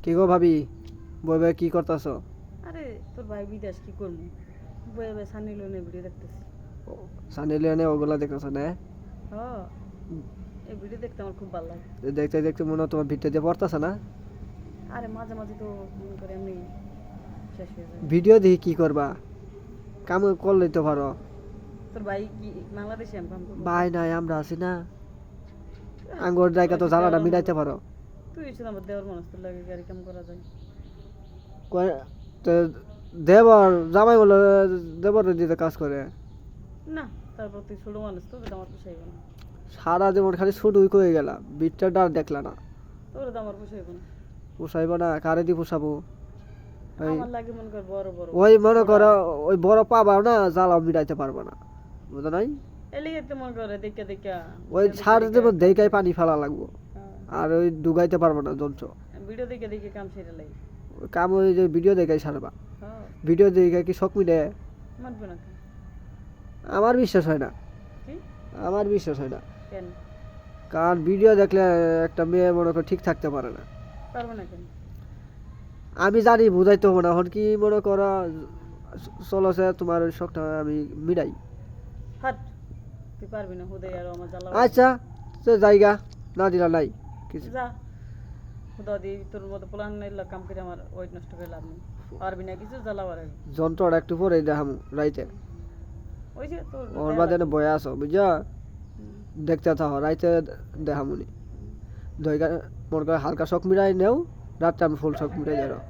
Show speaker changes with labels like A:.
A: কি গো ভাবি, বই বই কি করতেছ?
B: আরে তোর ভাই বিদেশ কি করবো, বয়ে বয়ে সানি লোনে ভিডিও দেখতেছি।
A: সানি লিওনে ওগুলা দেখতেছ না?
B: হ, এই ভিডিও দেখতে আমার খুব ভালো লাগে।
A: দেখতে দেখতে মনে হয় তোমার ভিডিও দিয়ে পড়তেছে না?
B: আরে মাঝে মাঝে তো মনে করে এমনি শেষ হয়ে যায়।
A: ভিডিও দেখি কি করবা? কাম করলে তো পারো।
B: তোর ভাই কি বাংলাদেশে আমি কাম করবো?
A: ভাই নাই, আমরা আছি না। আঙ্গুর জায়গা তো জ্বালাটা মিটাইতে পারো।
B: তুই এসে আমার দেওয়ার মানুষ, তোর লাগে গাড়ি কাম করা যায়
A: তো দেবর জামাই বলে দেবর দিতে কাজ করে।
B: না। তারপর তুই ছোট মানুষ, তোকে তো আমার পোষাইব না।
A: সারা জীবন খালি শুধু হয়ে গেলা, বিটটা ডার দেখলা না।
B: তোরে তো আমার পোষাইব না।
A: পোষাইব না, কারে দি পোষাবো?
B: আমার লাগে মনে কর বড় বড়
A: ওই মনে করো ওই বড় পাবাও না, জ্বালাও মিটাইতে পারবো না, বুঝো নাই?
B: এলিগে তো মনে করে দেখা দেখা
A: ওই সার জীবন দেখাই পানি ফেলা লাগবো, আর ওই ডুগাইতে পারবো না যন্ত্র।
B: ভিডিও দেখে দেখে কাম সেরে লাগে।
A: ওই কাম ওই যে ভিডিও দেখাই সারবা।
B: হ্যাঁ,
A: ভিডিও দেখে কি শখ মিটে?
B: মানবে না কেন?
A: আমার বিশ্বাস হয় না,
B: কি
A: আমার বিশ্বাস হয় না।
B: কেন
A: কারণ ভিডিও দেখলে একটা মেয়ে মনে করো ঠিক থাকতে পারে না।
B: পারবে না কেন?
A: আমি জানি বুঝাইতে হবে না, এখন কি মনে করো চলো সে তোমার ওই শখটা আমি মিটাই।
B: হাট, তুই পারবি না, হুদাই আর আমার জ্বালা।
A: আচ্ছা, তো জায়গা না দিলা নাই কিছু।
B: যা, হুদা দি তোর মতো প্লান নিলে কাম করে আমার ওয়েট নষ্ট করে লাভ নেই। পারবি না কিছু, জ্বালা আর
A: যন্ত্রটা একটু পরে দেখামু রাইতে।
B: ওই যে তোর
A: ওর বাদে বয়ে আসো বুঝা, দেখতে থাকো রাইতে দেখামুনি। দইকা মনে করে হালকা শখ মিটাই নেও, রাতটা আমি ফুল শখ মিটাই যাও।